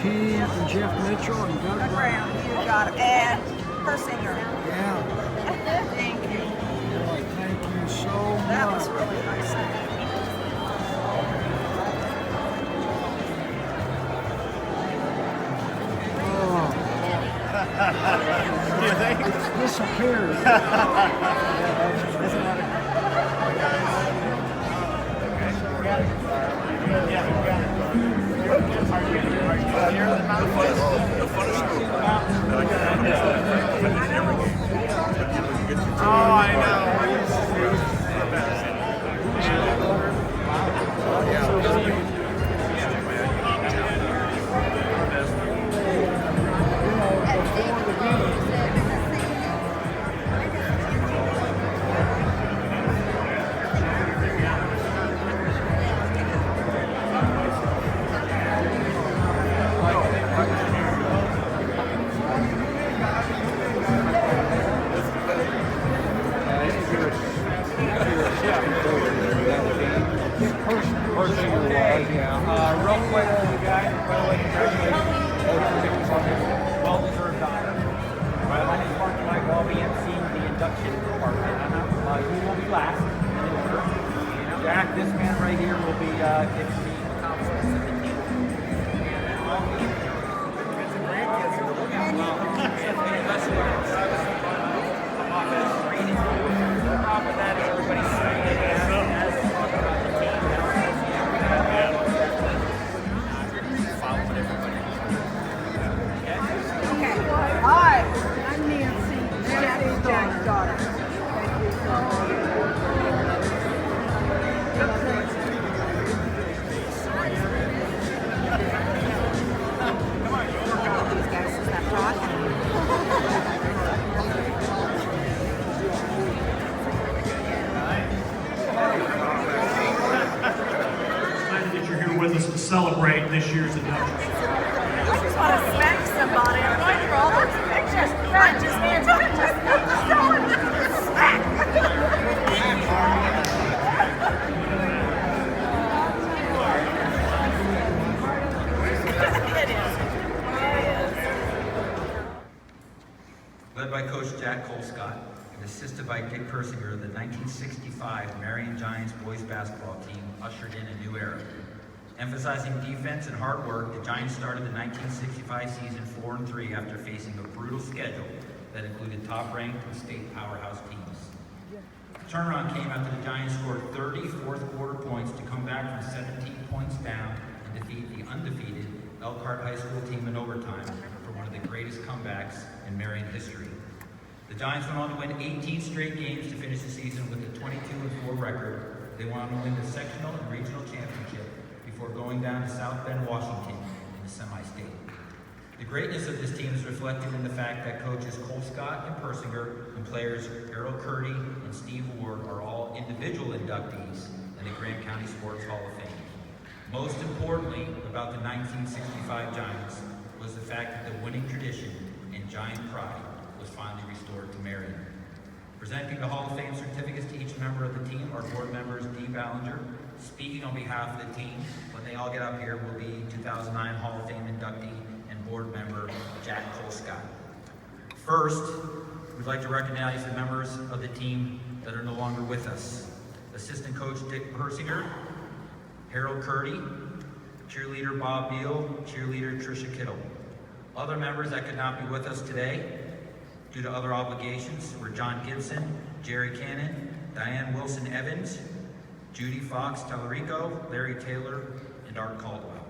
And Jeff Mitchell and Doug Brown. You got it. And Persinger. Yeah. Thank you. Thank you so much. That was really nice. Do you think? It's disappeared. Oh, I know. Real quick, guys, by the way, congratulations. Well-deserved honor. My name is Mark Mike. I'll be emceeing the induction department. You will be last in the order. Jack, this man right here, will be giving the accomplishments of the team. On top of that, everybody's saying as the team following everybody. Okay. Hi. I'm Nancy. Jack's daughter. These guys is that talking. Glad that you're here with us to celebrate this year's induction. I just want to smack somebody. I'm going for all those pictures. I just need to smack. It is. Led by Coach Jack Colescott and assisted by Dick Persinger, the 1965 Marion Giants boys basketball team ushered in a new era. Emphasizing defense and hard work, the Giants started the 1965 season 4-3 after facing a brutal schedule that included top-ranked and state powerhouse teams. The turnaround came after the Giants scored 30 fourth-quarter points to come back from 17 points down and defeat the undefeated Elkhart High School team in overtime for one of the greatest comebacks in Marion history. The Giants went on to win 18 straight games to finish the season with a 22-4 record. They went on to win the sectional and regional championship before going down to South Bend, Washington in the semi-state. The greatness of this team is reflected in the fact that coaches Colescott and Persinger and players Harold Curdy and Steve Ward are all individual inductees in the Grant County Sports Hall of Fame. Most importantly about the 1965 Giants was the fact that the winning tradition and Giant pride was finally restored to Marion. Presenting the Hall of Fame certificates to each member of the team are board members Dee Ballinger. Speaking on behalf of the team, when they all get up here, will be 2009 Hall of Fame inductee and board member Jack Colescott. First, we'd like to recognize the members of the team that are no longer with us. assistant coach Dick Persinger, Harold Curdy, cheerleader Bob Beal, cheerleader Tricia Kittle. Other members that could not be with us today due to other obligations were John Gibson, Jerry Cannon, Diane Wilson Evans, Judy Fox Tallarico, Larry Taylor, and Art Caldwell.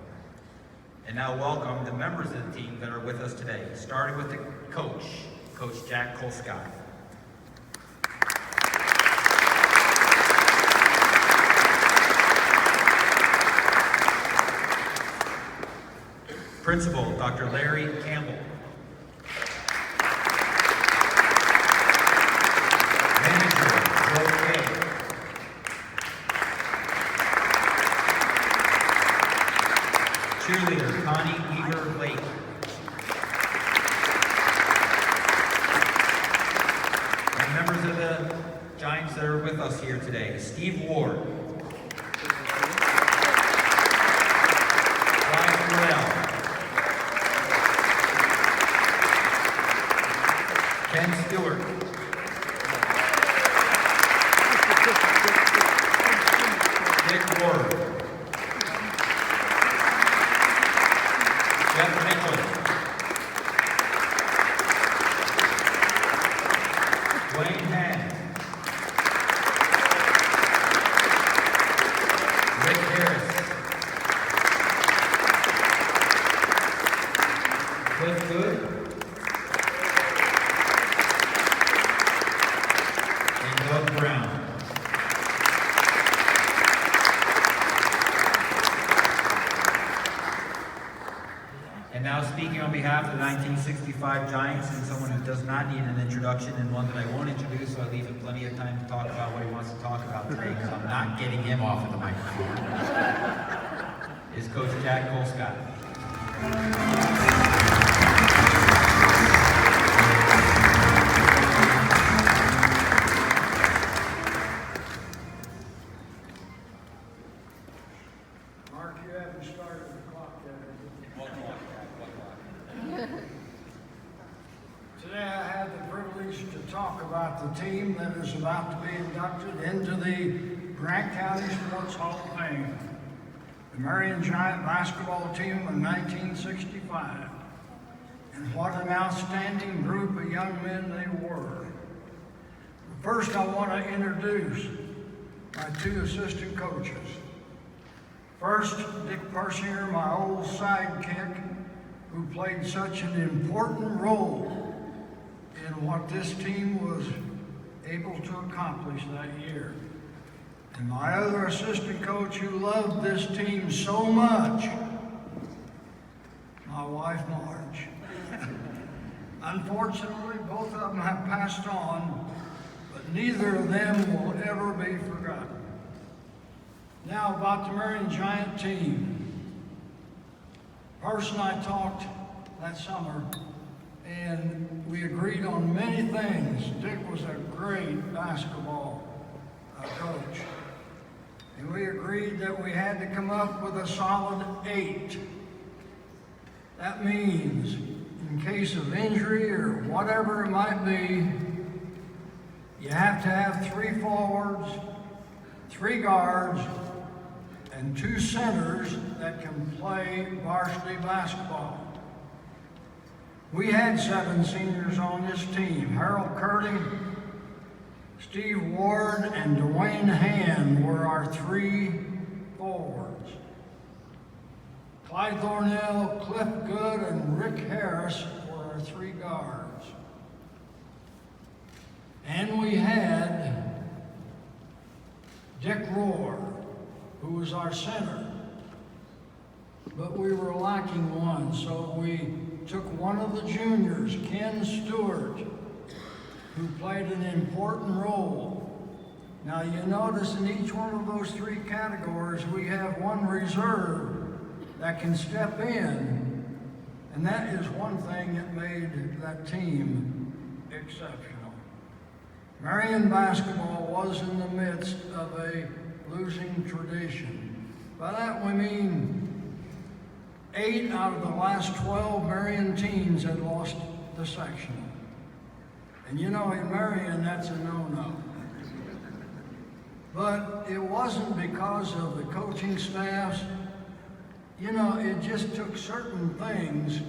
And now welcome the members of the team that are with us today, starting with the coach, Coach Jack Colescott. Principal, Dr. Larry Campbell. Manager, Joe Kay. Cheerleader, Connie Weaver Lake. And members of the Giants that are with us here today, Steve Ward. Brian Burrell. Ken Stewart. Dick Ward. Jeff Mitchell. Wayne Hand. Rick Harris. Cliff Good. Brown. And now speaking on behalf of the 1965 Giants and someone who does not need an introduction and one that I won't introduce, so I leave him plenty of time to talk about what he wants to talk about today because I'm not getting him off of the microphone, is Coach Jack Colescott. Today I have the privilege to talk about the team that is about to be inducted into the Grant County Sports Hall of Fame. The Marion Giant basketball team of 1965. And what an outstanding group of young men they were. First I want to introduce my two assistant coaches. First, Dick Persinger, my old sidekick, who played such an important role in what this team was able to accomplish that year. And my other assistant coach who loved this team so much, my wife Marge. Unfortunately, both of them have passed on, but neither of them will ever be forgotten. Now about the Marion Giant team. First, and I talked that summer, and we agreed on many things. Dick was a great basketball coach. And we agreed that we had to come up with a solid 8. That means, in case of injury or whatever it might be, you have to have 3 forwards, 3 guards, and 2 centers that can play varsity basketball. We had 7 seniors on this team. Harold Curdy, Steve Ward, and Dwayne Hand were our 3 forwards. Clyde Thornell, Cliff Good, and Rick Harris were our 3 guards. And we had Dick Rohr, who was our center. But we were lacking one, so we took one of the juniors, Ken Stewart, who played an important role. Now you notice in each one of those 3 categories, we have one reserve that can step in, and that is one thing that made that team exceptional. Marion basketball was in the midst of a losing tradition. By that we mean 8 out of the last 12 Marion teams had lost the sectional. And you know, in Marion, that's a no-no. But it wasn't because of the coaching staffs. You know, it just took certain things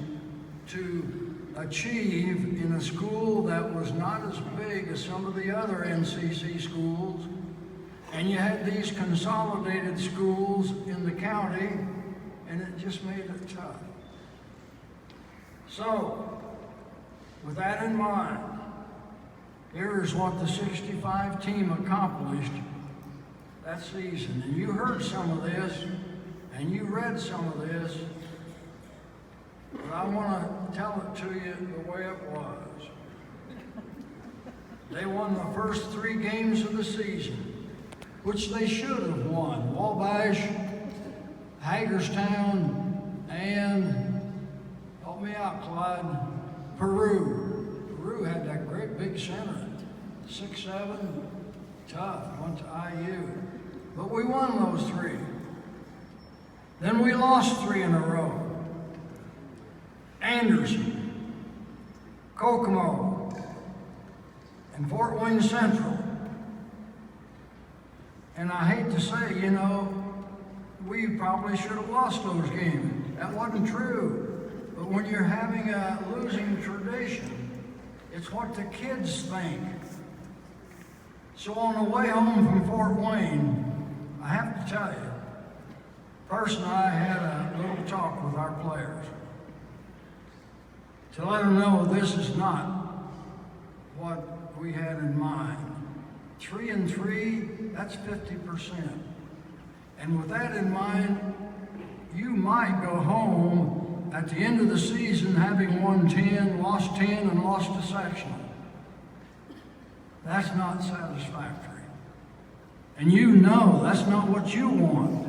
to achieve in a school that was not as big as some of the other NCC schools. And you had these consolidated schools in the county, and it just made it tough. So, with that in mind, here's what the 65 team accomplished that season. And you heard some of this, and you read some of this, but I want to tell it to you the way it was. They won the first 3 games of the season, which they should have won. Wabash, Hagerstown, and, help me out, Clyde, Peru. Peru had that great big center, 6'7", tough, went to IU. But we won those 3. Then we lost 3 in a row. Anderson, Kokomo, and Fort Wayne Central. And I hate to say, you know, we probably should have lost those games. That wasn't true. But when you're having a losing tradition, it's what the kids think. So on the way home from Fort Wayne, I have to tell you, Percy and I had a little talk with our players to let them know this is not what we had in mind. 3-3, that's 50%. And with that in mind, you might go home at the end of the season having won 10, lost 10, and lost a sectional. That's not satisfactory. And you know that's not what you want.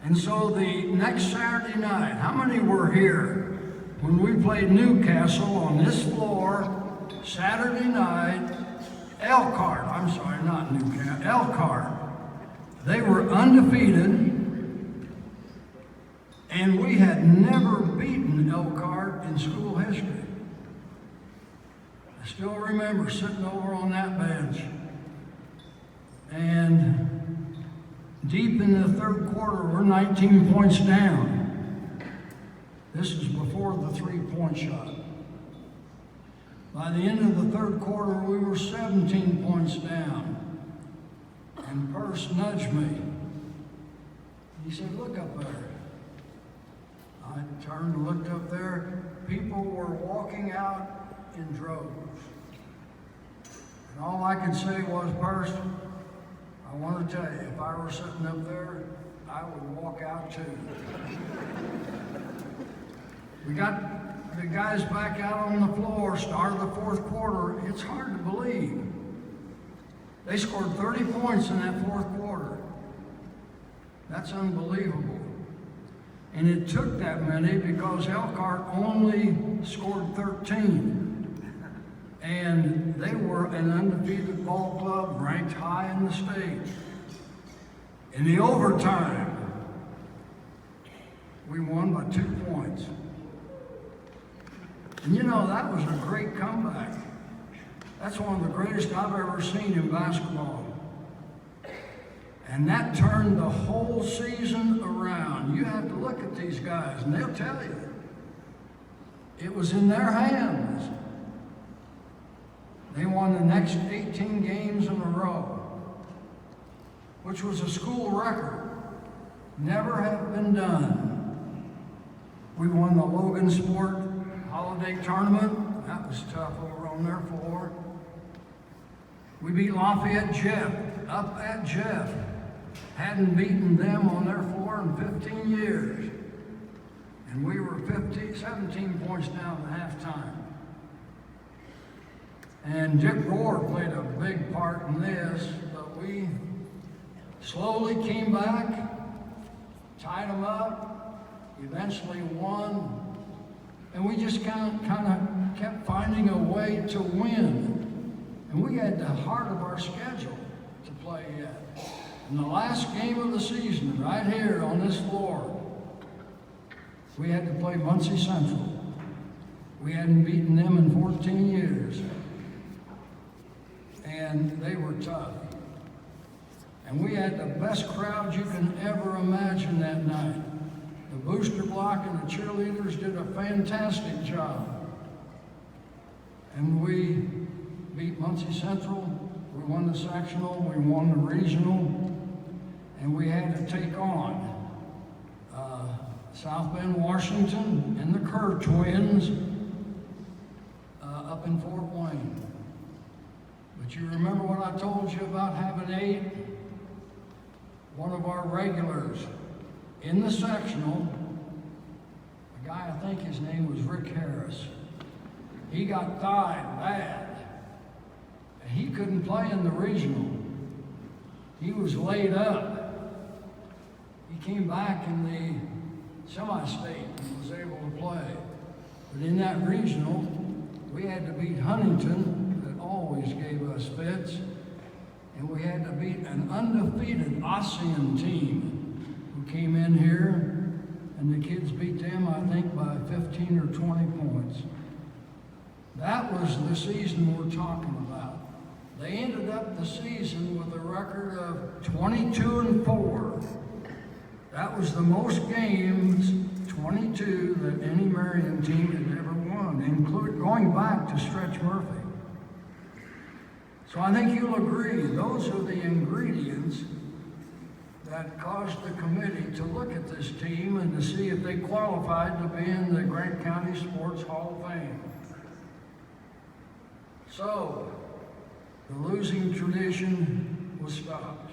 And so the next Saturday night, how many were here when we played Newcastle on this floor, Saturday night? Elkhart, I'm sorry, not Newcastle, Elkhart. They were undefeated, and we had never beaten Elkhart in school history. I still remember sitting over on that bench, and deep in the third quarter, we're 19 points down. This is before the 3-point shot. By the end of the third quarter, we were 17 points down. And Perce nudged me. He said, look up there. I turned and looked up there. People were walking out in droves. And all I could say was, Perce, I want to tell you, if I were sitting up there, I would walk out too. We got the guys back out on the floor, start of the fourth quarter. It's hard to believe. They scored 30 points in that fourth quarter. That's unbelievable. And it took that many because Elkhart only scored 13. And they were an undefeated ball club ranked high in the state. In the overtime, we won by 2 points. And you know, that was a great comeback. That's one of the greatest I've ever seen in basketball. And that turned the whole season around. You have to look at these guys, and they'll tell you. It was in their hands. They won the next 18 games in a row, which was a school record. Never have been done. We won the Logan Sport Holiday Tournament. That was tough over on their floor. We beat Lafayette Jeff, up at Jeff. Hadn't beaten them on their floor in 15 years. And we were 17 points down at halftime. And Dick Rohr played a big part in this, but we slowly came back, tied them up, eventually won. And we just kind of kept finding a way to win. And we had the heart of our schedule to play yet. In the last game of the season, right here on this floor, we had to play Muncie Central. We hadn't beaten them in 14 years. And they were tough. And we had the best crowd you can ever imagine that night. The booster block and the cheerleaders did a fantastic job. And we beat Muncie Central, we won the sectional, we won the regional, and we had to take on South Bend, Washington, and the Kerr twins up in Fort Wayne. But you remember what I told you about having 8? One of our regulars in the sectional, a guy, I think his name was Rick Harris, he got thighed bad, and he couldn't play in the regional. He was laid up. He came back in the semi-state and was able to play. But in that regional, we had to beat Huntington, that always gave us fits, and we had to beat an undefeated ASEAN team who came in here, and the kids beat them, I think, by 15 or 20 points. That was the season we're talking about. They ended up the season with a record of 22-4. That was the most games, 22, that any Marion team had ever won, including going back to Stretch Murphy. So I think you'll agree, those are the ingredients that caused the committee to look at this team and to see if they qualified to be in the Grant County Sports Hall of Fame. So, the losing tradition was stopped.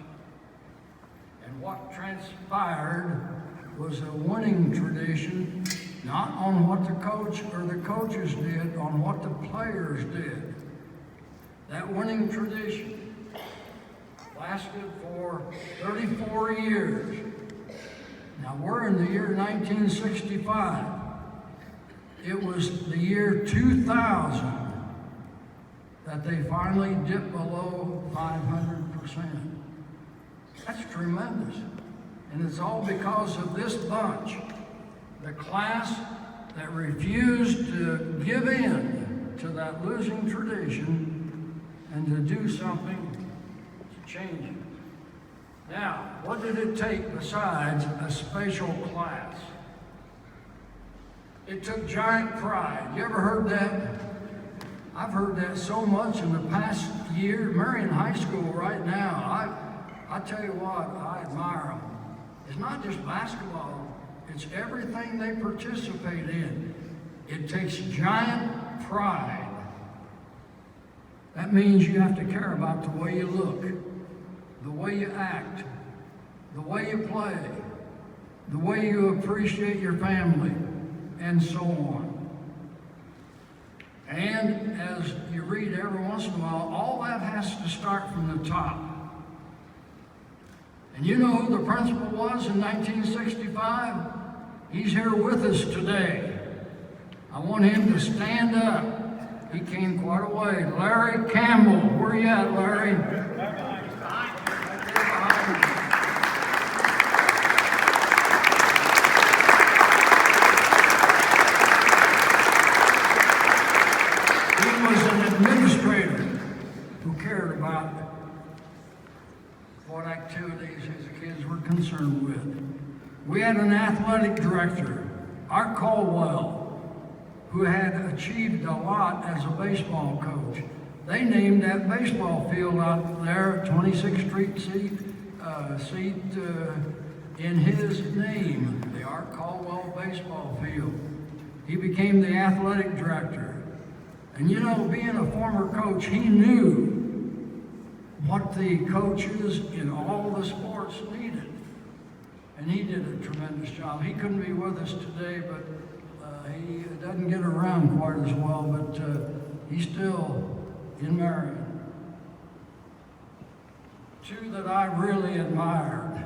And what transpired was a winning tradition, not on what the coach or the coaches did, on what the players did. That winning tradition lasted for 34 years. Now we're in the year 1965. It was the year 2000 that they finally dipped below 500%. That's tremendous. And it's all because of this bunch, the class that refused to give in to that losing tradition and to do something to change it. Now, what did it take besides a special class? It took giant pride. You ever heard that? I've heard that so much in the past year. Marion High School right now, I tell you what, I admire them. It's not just basketball, it's everything they participate in. It takes giant pride. That means you have to care about the way you look, the way you act, the way you play, the way you appreciate your family, and so on. And as you read every once in a while, all that has to start from the top. And you know who the principal was in 1965? He's here with us today. I want him to stand up. He came quite a way. Larry Campbell. Where you at, Larry? He was an administrator who cared about what activities his kids were concerned with. We had an athletic director, Art Caldwell, who had achieved a lot as a baseball coach. They named that baseball field out there, 26th Street seat in his name, the Art Caldwell baseball field. He became the athletic director. And you know, being a former coach, he knew what the coaches in all the sports needed. And he did a tremendous job. He couldn't be with us today, but he doesn't get around quite as well, but he's still in Marion. Two that I really admired,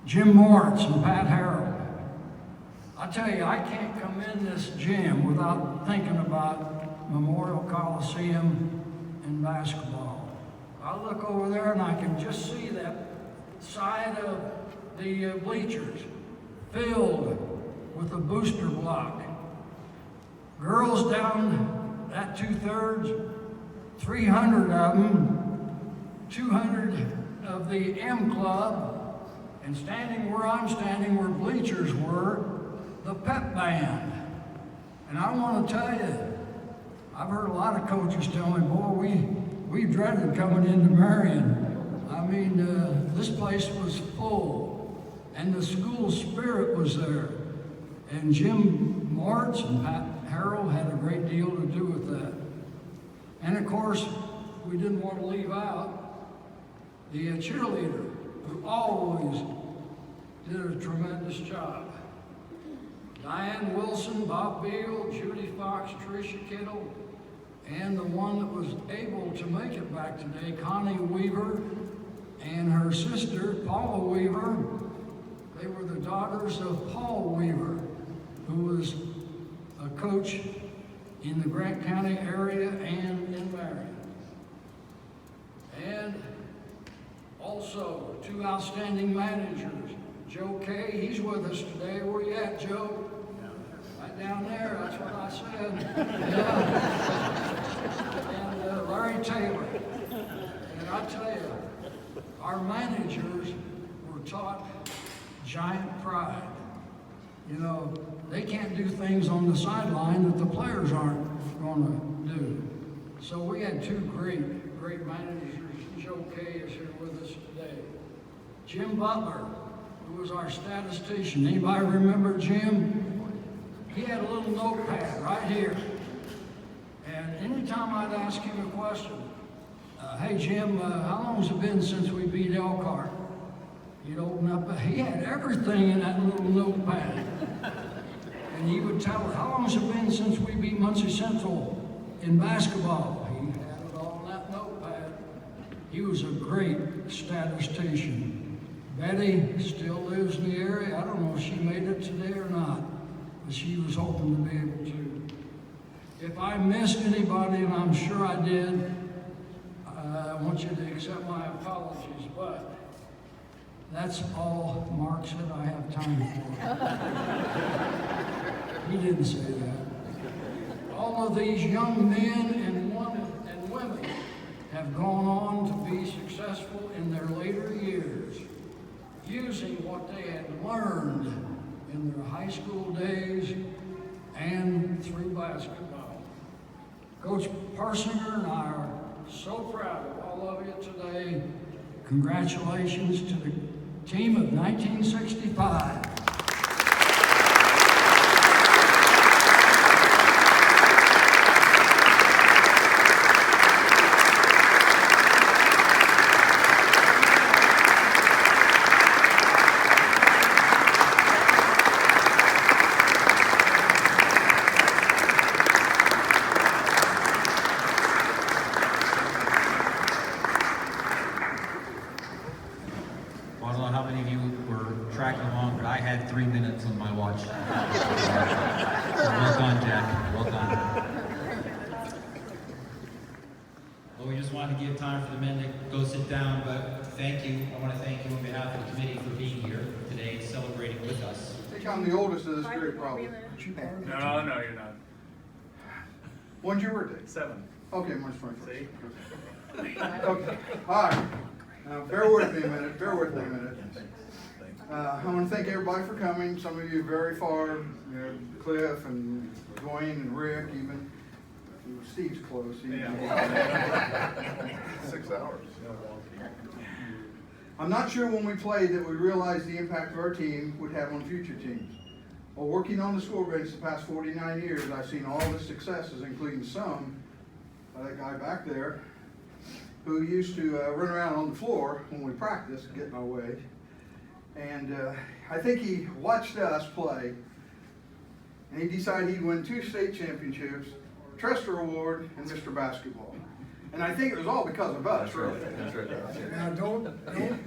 Jim Moritz and Pat Harrell. I tell you, I can't come in this gym without thinking about Memorial Coliseum and basketball. I look over there and I can just see that side of the bleachers filled with a booster block. Girls down that 2/3, 300 of them, 200 of the M Club, and standing where I'm standing, where bleachers were, the pep band. And I want to tell you, I've heard a lot of coaches tell me, boy, we dreaded coming into Marion. I mean, this place was full, and the school spirit was there. And Jim Martz and Pat Harrell had a great deal to do with that. And of course, we didn't want to leave out the cheerleader, who always did a tremendous job. Diane Wilson, Bob Beal, Judy Fox, Tricia Kittle, and the one that was able to make it back today, Connie Weaver, and her sister, Paula Weaver. They were the daughters of Paul Weaver, who was a coach in the Grant County area and in Marion. And also, two outstanding managers. Joe Kay, he's with us today. Where you at, Joe? Right down there, that's what I said. Yeah. And Larry Taylor. And I tell you, our managers were taught giant pride. You know, they can't do things on the sideline that the players aren't going to do. So we had two great managers. Joe Kay is here with us today. Jim Butler, who was our statistician. Anybody remember Jim? He had a little notepad right here. And anytime I'd ask him a question, hey Jim, how long has it been since we beat Elkhart? He'd open up, he had everything in that little notepad. And he would tell her, how long has it been since we beat Muncie Central in basketball? He had it all in that notepad. He was a great statistician. Betty still lives in the area. I don't know if she made it today or not, but she was hoping to be able to. If I missed anybody, and I'm sure I did, I want you to accept my apologies, but that's all Mark said I have time for. He didn't say that. All of these young men and women have gone on to be successful in their later years, using what they had learned in their high school days and through basketball. Coach Persinger and I are so proud of all of you today. Congratulations to the team of 1965. Well, I don't know how many of you were tracking along, but I had 3 minutes on my watch. So well done, Jack. Well done. Well, we just wanted to give time for the men to go sit down, but thank you. I want to thank you on behalf of the committee for being here today and celebrating with us. I think I'm the oldest of this group, probably. No, you're not. When's your birthday? 7. Okay, March 21st. See? Okay, all right. Now, bear with me a minute. I want to thank everybody for coming. Some of you very far, Cliff and Dwayne and Rick, even. Steve's close. 6 hours. I'm not sure when we played that we realized the impact of our team would have on future teams. While working on the score bench the past 49 years, I've seen all the successes, including some, that guy back there, who used to run around on the floor when we practiced, get in our way. And I think he watched us play, and he decided he'd win 2 state championships, Trester Award, and Mr. Basketball. And I think it was all because of us, really. That's right. Now, don't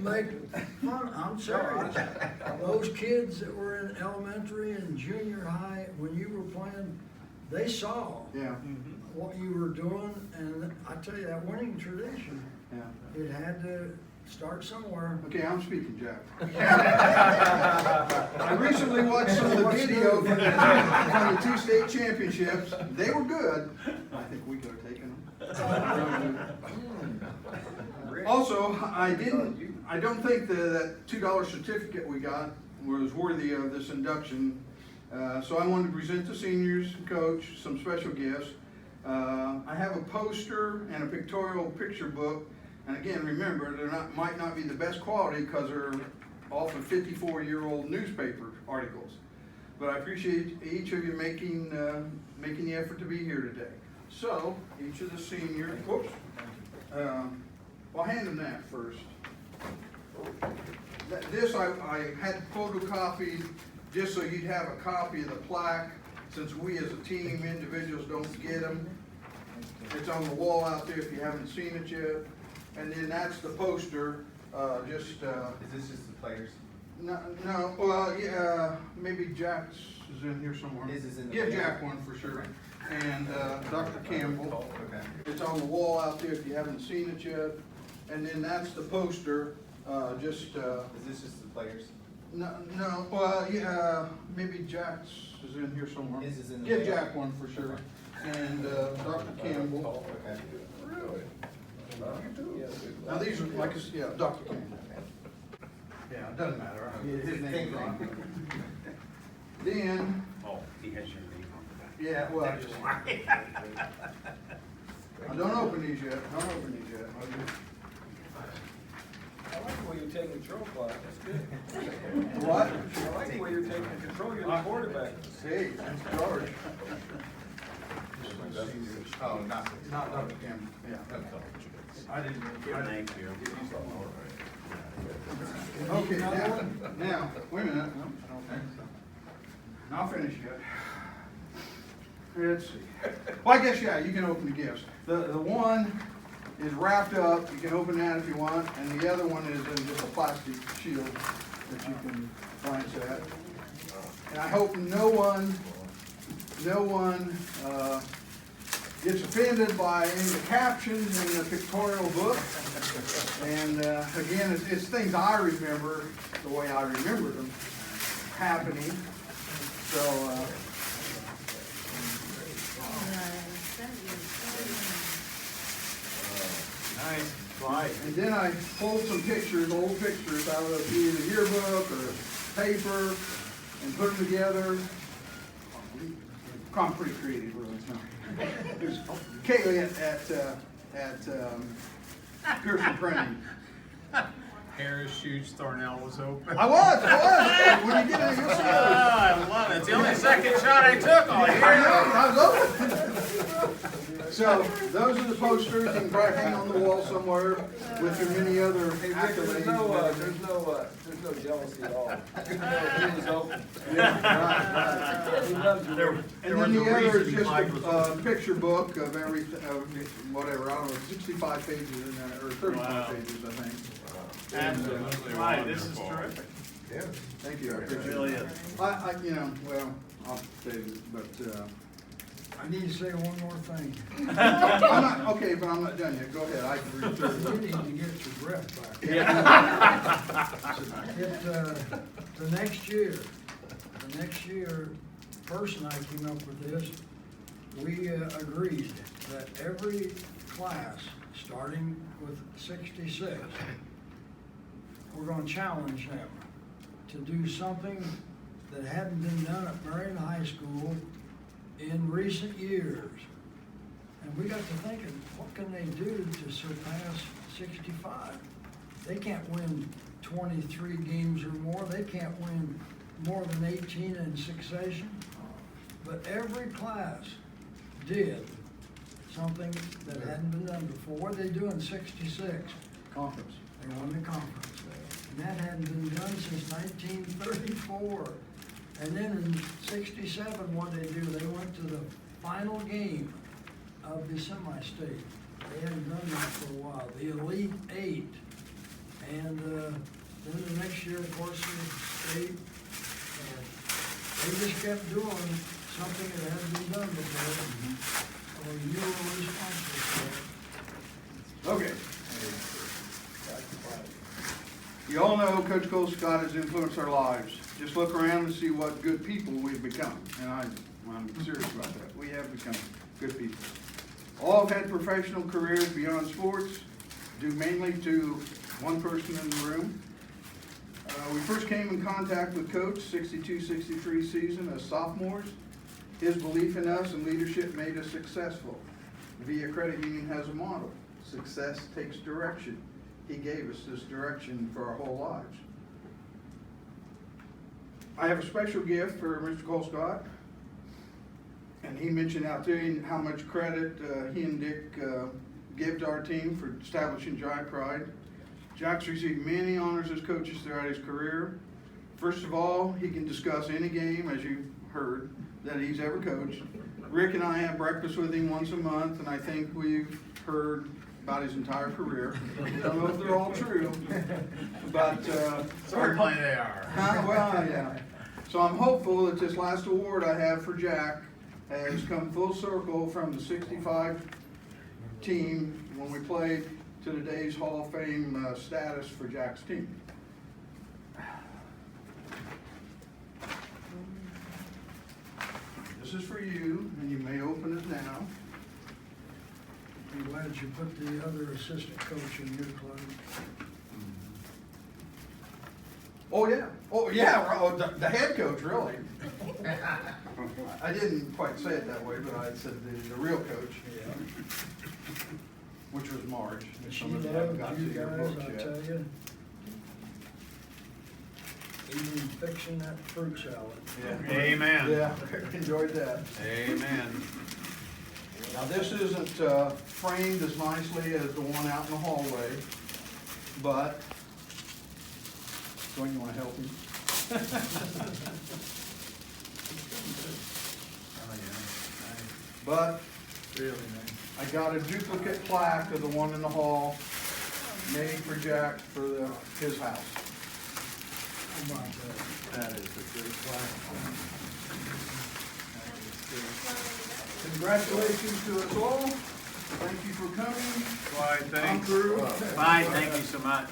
make fun, I'm serious. Those kids that were in elementary and junior high, when you were playing, they saw Yeah, what you were doing, and I tell you, that winning tradition, yeah. it had to start somewhere. Okay, I'm speaking, Jack. I recently watched some of the video from the 2 state championships. They were good. I think we could have taken them. Also, I didn't I don't think that $2 certificate we got was worthy of this induction. So I wanted to present the seniors and coach some special gifts. I have a poster and a pictorial picture book. And again, remember, might not be the best quality because they're often 54-year-old newspaper articles. But I appreciate each of you making the effort to be here today. So, each of the seniors, whoops, well, hand them that first. This I had photocopied just so you'd have a copy of the plaque, since we as a team, individuals don't get them. It's on the wall out there if you haven't seen it yet. And then that's the poster, Is this just the players? no, well, yeah, maybe Jack's is in here somewhere. His is in the Give mail. Jack one for sure. And Dr. Campbell. Okay. It's on the wall out there if you haven't seen it yet. And then that's the poster, Is this just the players? no, well, yeah, maybe Jack's is in here somewhere. His is in the Give mail. Jack one for sure. And Dr. Campbell. Okay. Now these are like, yeah, Dr. Campbell. Yeah, it doesn't matter. His name's on it. Then, Oh, he has your name on the back. yeah, well, I don't open these yet. Don't open these yet. I like the way you're taking control, Clark, that's good. What? I like the way you're taking control, you're the quarterback. Hey, that's George. Oh, not. Not Dr. Campbell, yeah. I didn't. Thank you. Okay, now, wait a minute. Not finished yet. Let's see. Well, I guess, yeah, you can open the gifts. The one is wrapped up, you can open that if you want, and the other one is in just a plastic shield that you can glance at. And I hope no one gets offended by any of the captions in the pictorial book. And again, it's things I remember, the way I remember them happening. So, Nice. Right. and then I pulled some pictures, old pictures out of either yearbook or paper and put them together. I'm pretty creative, really. No. Kaylee at Pearson Printing. Harris Hughes Thornell was open. I was. When you get in, you'll see it. I love it. It's the only second shot I took all year. I was open. So, those are the posters, you can probably hang on the wall somewhere with your many other Hey, Rick, accolades. there's no jealousy at all. He was open. Right, He loves you. right. And then the other is just a picture book of every, whatever, I don't know, 65 pages in there, or 35 Wow. pages, I think. Absolutely. Right, this is terrific. Thank you, I appreciate it. really is. Well, I'll say it, but, I need to say one more thing. I'm not, okay, but I'm not done yet, go ahead, I can read through You it. need to get your breath back. The next year, person I came up with this, we agreed that every class, starting with 66, we're gonna challenge them to do something that hadn't been done at Marion High School in recent years. And we got to thinking, what can they do to surpass 65? They can't win 23 games or more. They can't win more than 18 in succession. But every class did something that hadn't been done before. What did they do in 66? Conference. They won the conference. And that hadn't been done since 1934. And then in 67, what did they do? They went to the final game of the semi-state. They hadn't done that for a while, the Elite Eight. And then the next year, of course, the state. They just kept doing something that hadn't been done before. So you were responsible for Okay. You all know Coach Colescott has influenced our lives. Just look around and see what good people we've become. And I'm serious about that. We have become good people. All have had professional careers beyond sports, due mainly to one person in the room. We first came in contact with Coach 62-63 season as sophomores. His belief in us and leadership made us successful. Via Credit Union has a motto: success takes direction. He gave us this direction for our whole lives. I have a special gift for Mr. Colescott, and he mentioned out there how much credit he and Dick give to our team for establishing Giant Pride. Jack's received many honors as coaches throughout his career. First of all, he can discuss any game, as you heard, that he's ever coached. Rick and I have breakfast with him once a month, and I think we've heard about his entire career. I don't know if they're all true, but Certainly they are. well, yeah. So I'm hopeful that this last award I have for Jack has come full circle from the 65 team when we played to today's Hall of Fame status for Jack's team. This is for you, and you may open it now. I'm glad you put the other assistant coach in your club. Oh yeah, oh, the head coach, really. I didn't quite say it that way, but I said the real coach, which was Marge. She Some of you haven't got loved you to your guys, books I yet. tell you. Even fixing that fruit salad. Yeah. Amen. Yeah, enjoyed that. Amen. Now, this isn't framed as nicely as the one out in the hallway, but, Dwayne, you want to help him? But Really nice. I got a duplicate plaque of the one in the hall made for Jack for his house. Oh my God. That is a good flag. Congratulations to us all. Thank you for coming. Clyde, I'm thanks. through. Clyde, thank you so much.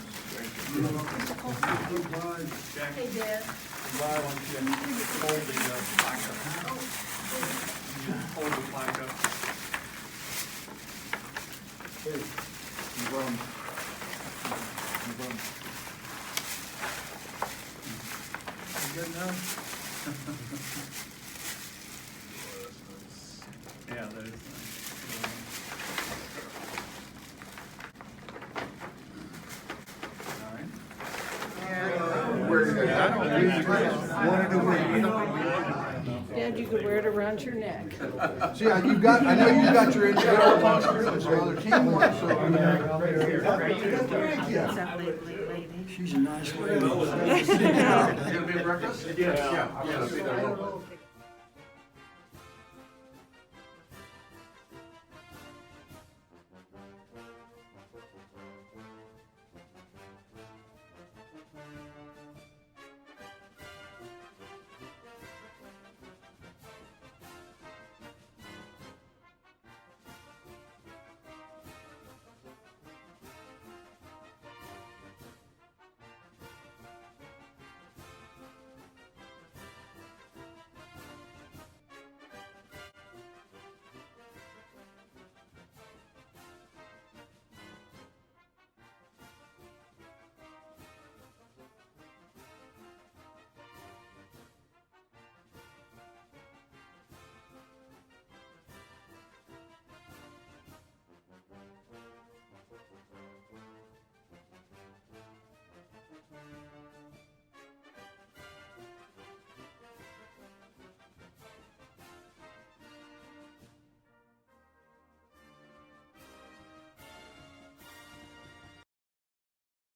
Jack, Hey, Dad. Clyde, why don't you hold the plaque up? Hold the plaque up. Hey, you bum. You bum. You good now? Yeah, that is nice. Dad, you could wear it around your neck. See, I know you've got your individual posters and some other teamwork, so. That's a lady. She's a nice lady. Gonna be breakfast? Yeah.